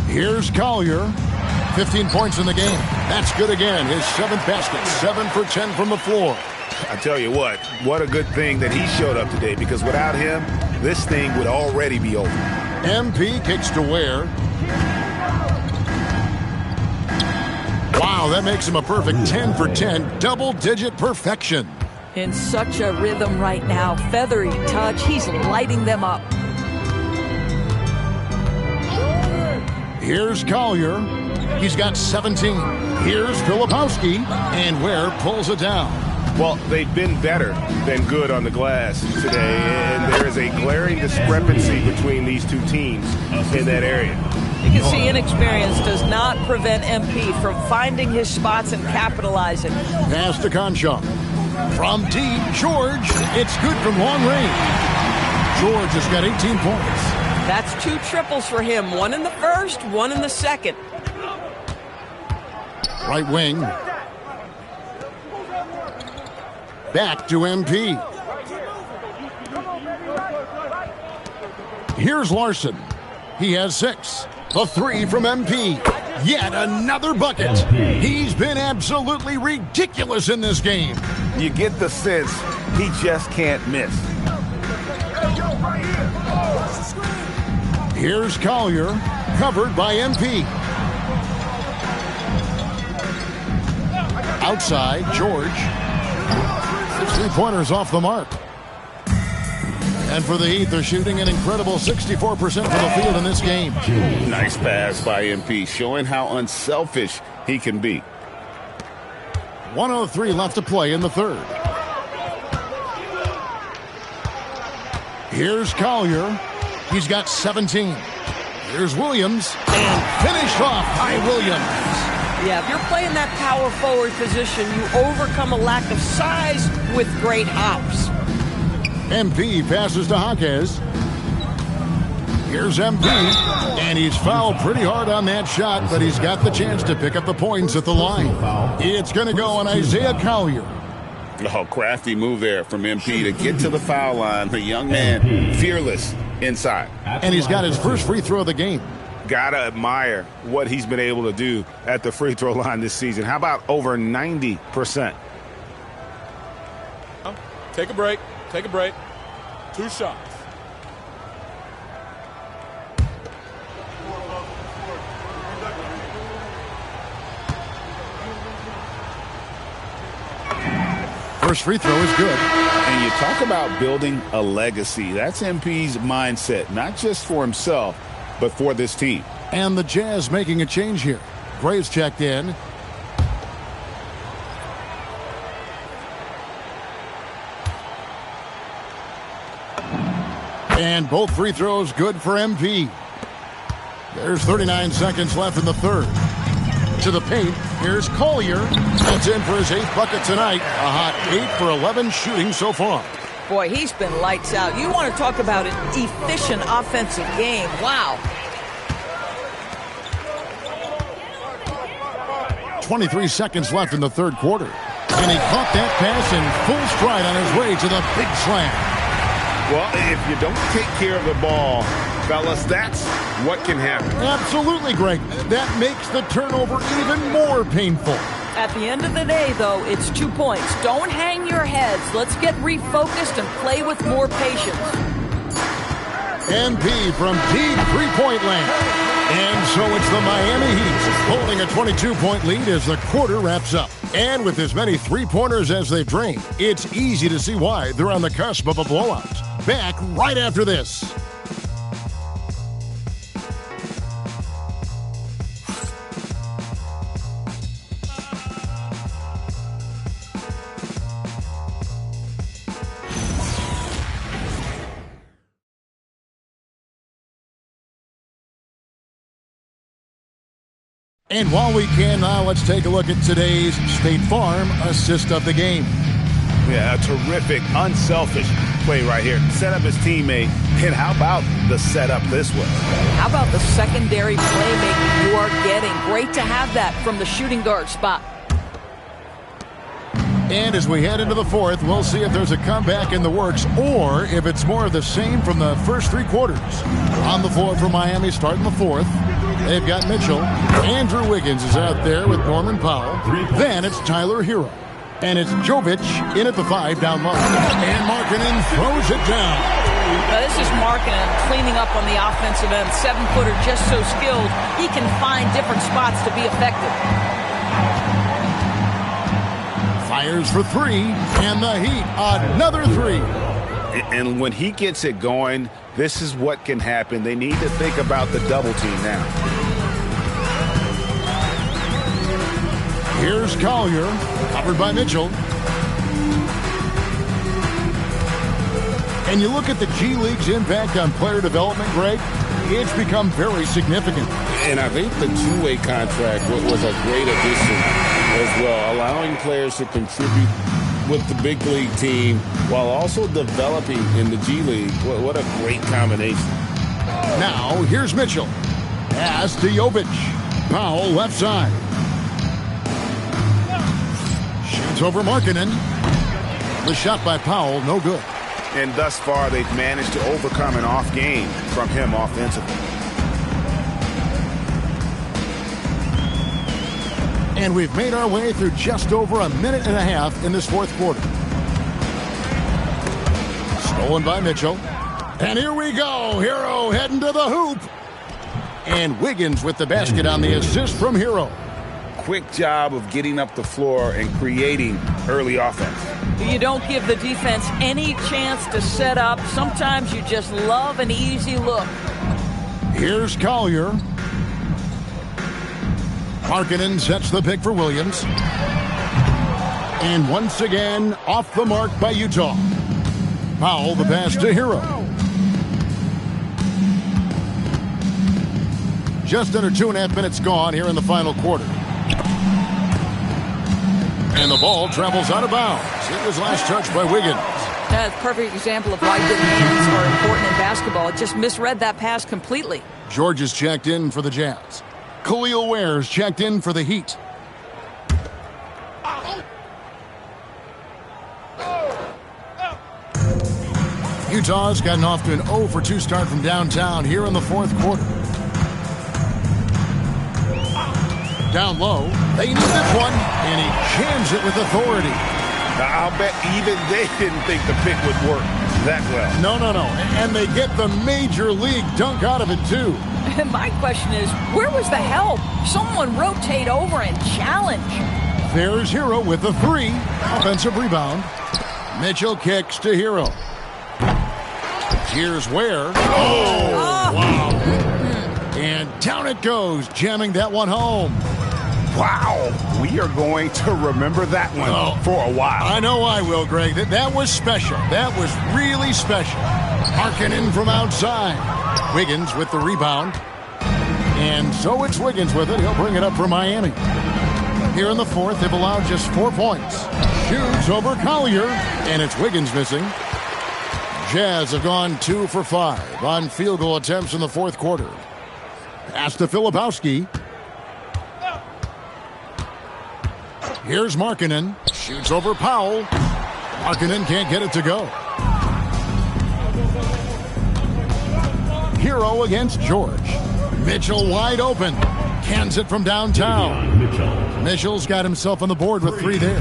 Here's Collier. 15 points in the game. That's good again. His seventh basket. 7 for 10 from the floor. I tell you what a good thing that he showed up today, because without him, this thing would already be over. MP kicks to Ware. Wow, that makes him a perfect 10 for 10, double-digit perfection. In such a rhythm right now. Feathery touch. He's lighting them up. Here's Collier. He's got 17. Here's Filipowski. And Ware pulls it down. Well, they've been better than good on the glass today, and there is a glaring discrepancy between these two teams in that area. You can see inexperience does not prevent MP from finding his spots and capitalizing. Pass to Conchar. From deep, George. It's good from long range. George has got 18 points. That's 2 triples for him. 1 in the first, 1 in the second. Right wing. Back to MP. Here's Larson. He has 6. A 3 from MP. Yet another bucket. He's been absolutely ridiculous in this game. You get the sense he just can't miss. Here's Collier, covered by MP. Outside, George. 3-pointers off the mark. And for the Heat, they're shooting an incredible 64% from the field in this game. Nice pass by MP, showing how unselfish he can be. 1:03 left to play in the third. Here's Collier. He's got 17. Here's Williams. And finished off by Williams. Yeah, if you're playing that power forward position, you overcome a lack of size with great hops. MP passes to Jaquez. Here's MP, and he's fouled pretty hard on that shot, but he's got the chance to pick up the points at the line. It's going to go on Isaiah Collier. Oh, crafty move there from MP to get to the foul line. The young man, fearless inside. And he's got his first free throw of the game. Gotta admire what he's been able to do at the free throw line this season. How about over 90%? Take a break. Take a break. 2 shots. First free throw is good. And you talk about building a legacy. That's MP's mindset, not just for himself, but for this team. And the Jazz making a change here. Graves checked in. And both free throws good for MP. There's 39 seconds left in the third. To the paint, here's Collier. That's in for his 8th bucket tonight. A hot 8 for 11 shooting so far. Boy, he's been lights out. You want to talk about an efficient offensive game. Wow. 23 seconds left in the third quarter. And he caught that pass in full stride on his way to the big slam. Well, if you don't take care of the ball, fellas, that's what can happen. Absolutely, Greg. That makes the turnover even more painful. At the end of the day, though, it's 2 points. Don't hang your heads. Let's get refocused and play with more patience. MP from deep three-point land. And so it's the Miami Heat holding a 22-point lead as the quarter wraps up. And with as many three-pointers as they've drained, it's easy to see why they're on the cusp of a blowout. Back right after this. And while we can now, let's take a look at today's State Farm assist of the game. Yeah, a terrific, unselfish play right here. Set up his teammate. And how about the setup this way? How about the secondary playmaking you are getting? Great to have that from the shooting guard spot. And as we head into the fourth, we'll see if there's a comeback in the works or if it's more of the same from the first 3 quarters. On the floor for Miami starting the fourth, they've got Mitchell. Andrew Wiggins is out there with Norman Powell. Then it's Tyler Hero. And it's Jovic in at the 5 down low. And Markkanen throws it down. Now this is Markkanen cleaning up on the offensive end. 7-footer just so skilled, he can find different spots to be effective. Fires for three, and the Heat, another three. And when he gets it going, this is what can happen. They need to think about the double team now. Here's Collier, covered by Mitchell. And you look at the G League's impact on player development, Greg, it's become very significant. And I think the two-way contract was a great addition as well, allowing players to contribute with the big league team while also developing in the G League. What a great combination. Now, here's Mitchell. Pass to Jovic. Powell left side. Shoots over Markkanen. The shot by Powell, no good. And thus far, they've managed to overcome an off game from him offensively. And we've made our way through just over a minute and a half in this fourth quarter. Stolen by Mitchell. And here we go. Hero heading to the hoop. And Wiggins with the basket on the assist from Hero. Quick job of getting up the floor and creating early offense. You don't give the defense any chance to set up. Sometimes you just love an easy look. Here's Collier. Markkanen sets the pick for Williams. And once again, off the mark by Utah. Powell the pass to Hero. Just under 2.5 minutes gone here in the final quarter. And the ball travels out of bounds. It was last touched by Wiggins. That's a perfect example of why good hands are important in basketball. It just misread that pass completely. George is checked in for the Jazz. Khalil Ware's checked in for the Heat. Utah's gotten off to an 0 for 2 start from downtown here in the fourth quarter. Down low, they need this one, and he jams it with authority. Now, I'll bet even they didn't think the pick would work that well. No. And they get the major league dunk out of it, too. My question is, where was the help? Someone rotate over and challenge. There's Hero with the 3. Offensive rebound. Mitchell kicks to Hero. Here's Ware. Oh, wow. And down it goes, jamming that one home. Wow, we are going to remember that one for a while. I know I will, Greg. That was special. That was really special. Markkanen from outside. Wiggins with the rebound. And so it's Wiggins with it. He'll bring it up for Miami. Here in the fourth, they've allowed just 4 points. Shoots over Collier, and it's Wiggins missing. Jazz have gone 2 for 5 on field goal attempts in the fourth quarter. Pass to Filipowski. Here's Markkanen. Shoots over Powell. Markkanen can't get it to go. Hero against George. Mitchell wide open. Cans it from downtown. Mitchell's got himself on the board with 3 there.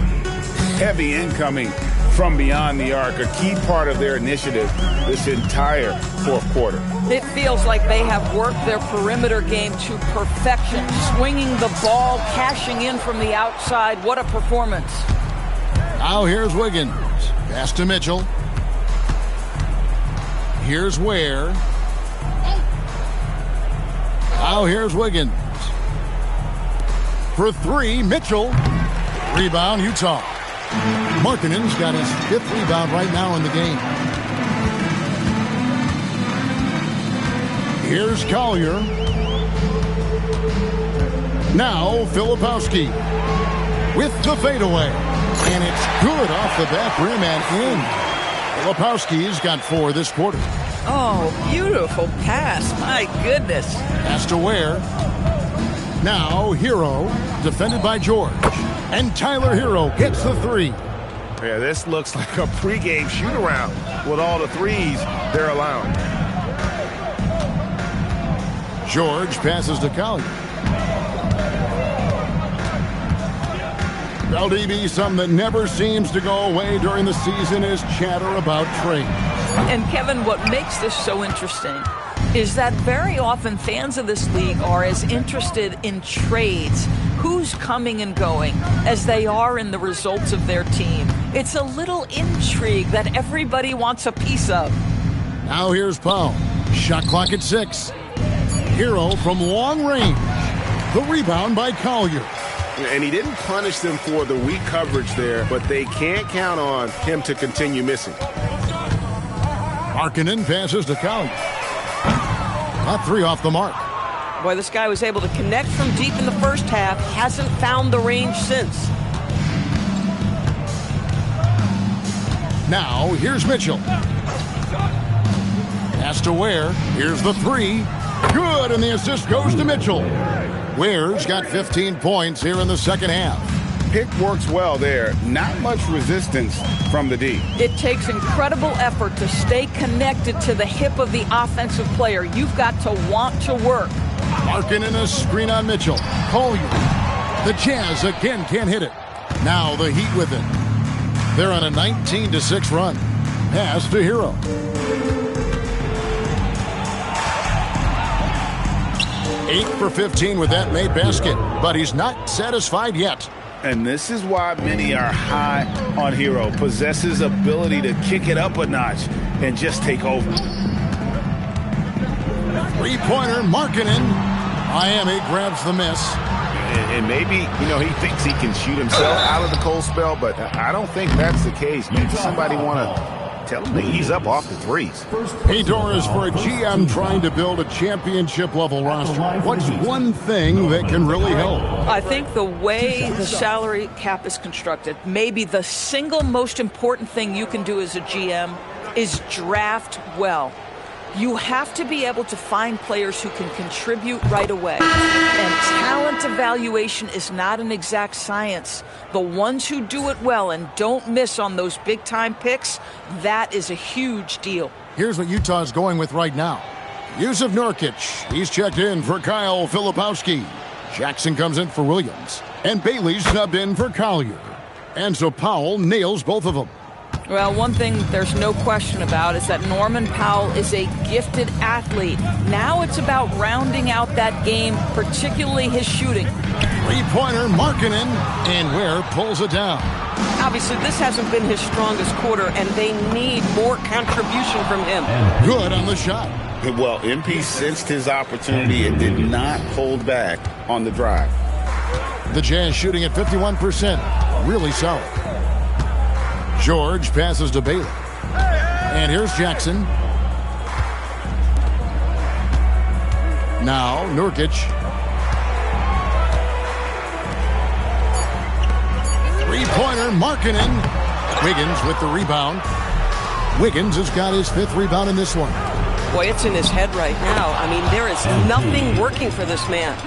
Heavy incoming from beyond the arc, a key part of their initiative this entire fourth quarter. It feels like they have worked their perimeter game to perfection, swinging the ball, cashing in from the outside. What a performance. Now here's Wiggins. Pass to Mitchell. Here's Ware. Now here's Wiggins. For 3, Mitchell. Rebound, Utah. Markkanen's got his 5th rebound right now in the game. Here's Collier. Now Filipowski with the fadeaway. And it's good off the back rim and in. Filipowski's got 4 this quarter. Oh, beautiful pass. My goodness. Pass to Ware. Now Hero, defended by George. And Tyler Hero gets the 3. Yeah, this looks like a pregame shoot-around with all the threes they're allowing. George passes to Collier. LDB, something that never seems to go away during the season is chatter about trades. And Kevin, what makes this so interesting is that very often fans of this league are as interested in trades, who's coming and going, as they are in the results of their team. It's a little intrigue that everybody wants a piece of. Now here's Powell. Shot clock at 6. Hero from long range. The rebound by Collier. And he didn't punish them for the weak coverage there, but they can't count on him to continue missing. Markkanen passes to Collier. A 3 off the mark. Boy, this guy was able to connect from deep in the first half. Hasn't found the range since. Now, here's Mitchell. Pass to Ware. Here's the 3. Good, and the assist goes to Mitchell. Ware's got 15 points here in the second half. Pick works well there. Not much resistance from the D. It takes incredible effort to stay connected to the hip of the offensive player. You've got to want to work. Markkanen a screen on Mitchell. Collier. The Jazz again can't hit it. Now the Heat with it. They're on a 19-6 run. Pass to Hero. Eight for 15 with that made basket, but he's not satisfied yet. And this is why many are high on Hero. Possesses ability to kick it up a notch and just take over. Three-pointer, Markkanen. Miami grabs the miss. And maybe, he thinks he can shoot himself out of the cold spell, but I don't think that's the case. Maybe somebody want to tell him to ease up off the threes. Hey, Doris, for a GM trying to build a championship-level roster, what's one thing that can really help? I think the way the salary cap is constructed, maybe the single most important thing you can do as a GM is draft well. You have to be able to find players who can contribute right away. And talent evaluation is not an exact science. The ones who do it well and don't miss on those big-time picks, that is a huge deal. Here's what Utah's going with right now. Yusuf Nurkic. He's checked in for Kyle Filipowski. Jackson comes in for Williams. And Bailey subbed in for Collier. And so Powell nails both of them. Well, one thing there's no question about is that Norman Powell is a gifted athlete. Now it's about rounding out that game, particularly his shooting. Three-pointer, Markkanen, and Ware pulls it down. Obviously, this hasn't been his strongest quarter, and they need more contribution from him. Good on the shot. Well, MP sensed his opportunity and did not hold back on the drive. The Jazz shooting at 51%. Really solid. George passes to Bailey. And here's Jackson. Now, Nurkic. Three-pointer, Markkanen. Wiggins with the rebound. Wiggins has got his 5th rebound in this one. Boy, it's in his head right now. I mean, there is nothing working for this man.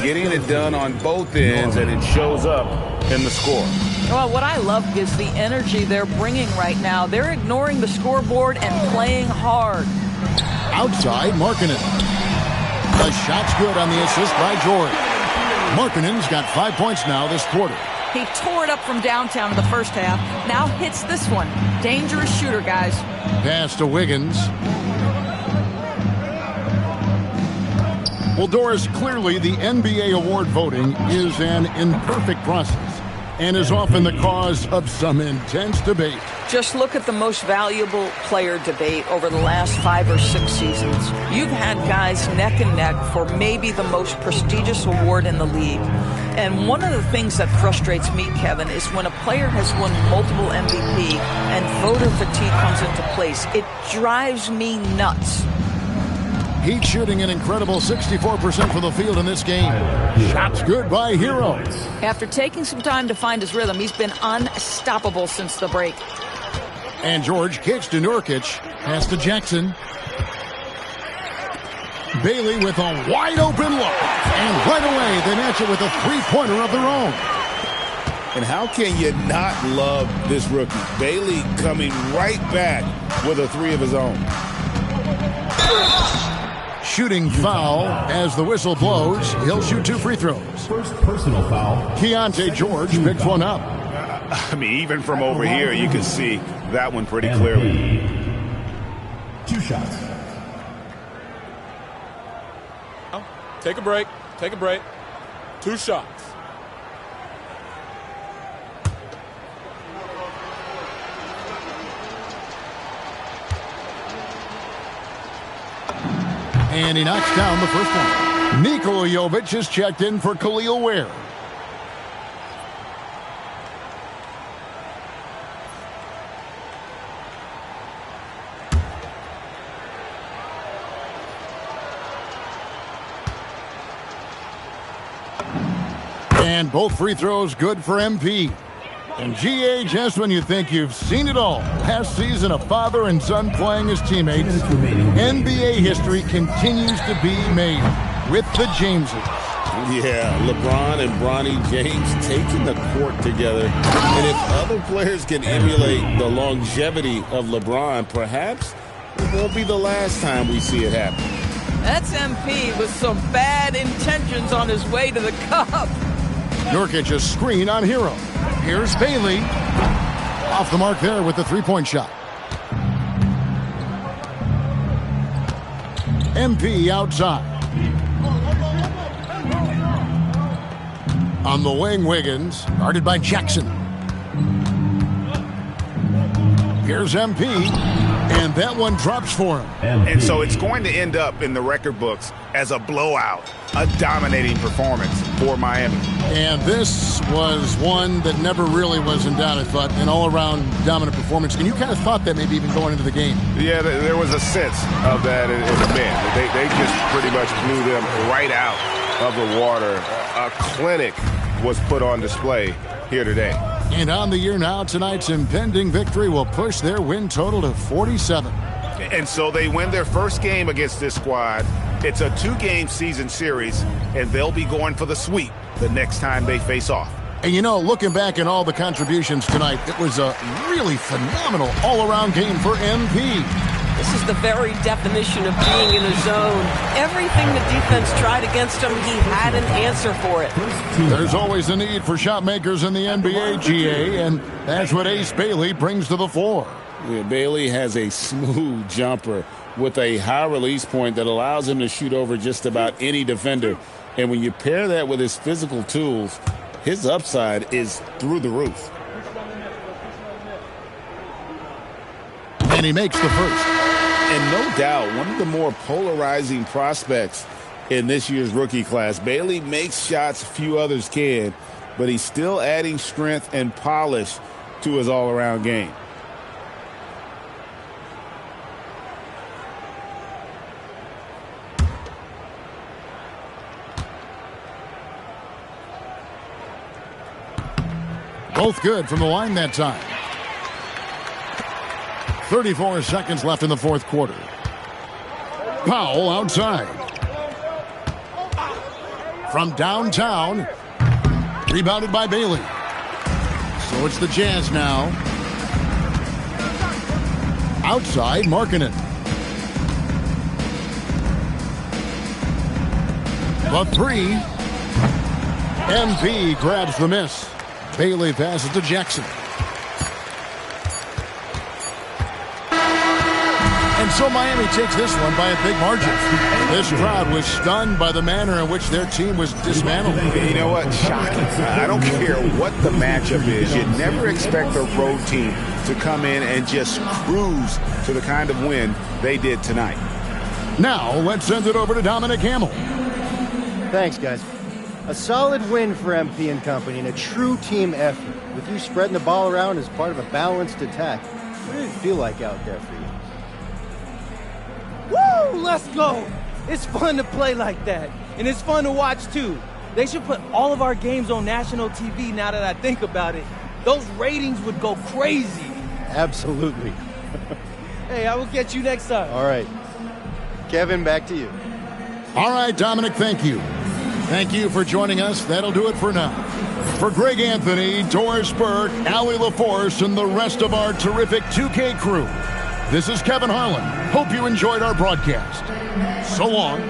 Getting it done on both ends, and it shows up in the score. Well, what I love is the energy they're bringing right now. They're ignoring the scoreboard and playing hard. Outside, Markkanen. The shot's good on the assist by George. Markkanen's got 5 points now this quarter. He tore it up from downtown in the first half. Now hits this one. Dangerous shooter, guys. Pass to Wiggins. Well, Doris, clearly the NBA award voting is an imperfect process and is often the cause of some intense debate. Just look at the most valuable player debate over the last 5 or 6 seasons. You've had guys neck and neck for maybe the most prestigious award in the league. And one of the things that frustrates me, Kevin, is when a player has won multiple MVP and voter fatigue comes into place. It drives me nuts. Heat shooting an incredible 64% from the field in this game. Shots good by Hero. After taking some time to find his rhythm, he's been unstoppable since the break. And George kicks to Nurkic. Pass to Jackson. Bailey with a wide open look. And right away, they match it with a three-pointer of their own. And how can you not love this rookie? Bailey coming right back with a 3 of his own. Shooting foul as the whistle blows. He'll shoot 2 free throws. First personal foul. Keontae George picks one up. I mean, even from over here, you can see that one pretty clearly. 2 shots. Take a break. Take a break. 2 shots. And he knocks down the first one. Nikola Jovic has checked in for Khalil Ware. And both free throws good for MP. And GA, just when you think you've seen it all, last season a father and son playing as teammates, NBA history continues to be made with the Jameses. Yeah, LeBron and Bronny James taking the court together. And if other players can emulate the longevity of LeBron, perhaps it won't be the last time we see it happen. That's MP with some bad intentions on his way to the cup. Nurkic's screen on Hero. Here's Bailey. Off the mark there with the three-point shot. MP outside. On the wing, Wiggins, guarded by Jackson. Here's MP, and that one drops for him. And so it's going to end up in the record books as a blowout, a dominating performance for Miami. And this was one that never really was in doubt, I thought, an all-around dominant performance. And you kind of thought that maybe even going into the game. Yeah, there was a sense of that in the men. They just pretty much blew them right out of the water. A clinic was put on display here today. And on the year now, tonight's impending victory will push their win total to 47. And so they win their first game against this squad. It's a 2-game season series, and they'll be going for the sweep the next time they face off. And you know, looking back at all the contributions tonight, it was a really phenomenal all-around game for MP. This is the very definition of being in a zone. Everything the defense tried against him, he had an answer for it. There's always a need for shot makers in the NBA, GA, and that's what Ace Bailey brings to the floor. Yeah, Bailey has a smooth jumper with a high release point that allows him to shoot over just about any defender. And when you pair that with his physical tools, his upside is through the roof. And he makes the first. And no doubt, one of the more polarizing prospects in this year's rookie class. Bailey makes shots few others can, but he's still adding strength and polish to his all-around game. Both good from the line that time. 34 seconds left in the fourth quarter. Powell outside. From downtown. Rebounded by Bailey. So it's the Jazz now. Outside, Markkanen. The three. MP grabs the miss. Bailey passes to Jackson. And so Miami takes this one by a big margin. This crowd was stunned by the manner in which their team was dismantled. You know what? Shocking. I don't care what the matchup is. You never expect a road team to come in and just cruise to the kind of win they did tonight. Now, let's send it over to Dominic Hamill. Thanks, guys. A solid win for MP and company and a true team effort. With you spreading the ball around as part of a balanced attack. What did it feel like out there for you? Woo! Let's go! It's fun to play like that. And it's fun to watch, too. They should put all of our games on national TV now that I think about it. Those ratings would go crazy. Absolutely. Hey, I will catch you next time. All right. Kevin, back to you. All right, Dominic, thank you. Thank you for joining us. That'll do it for now. For Greg Anthony, Doris Burke, Allie LaForce, and the rest of our terrific 2K crew, this is Kevin Harlan. Hope you enjoyed our broadcast. So long.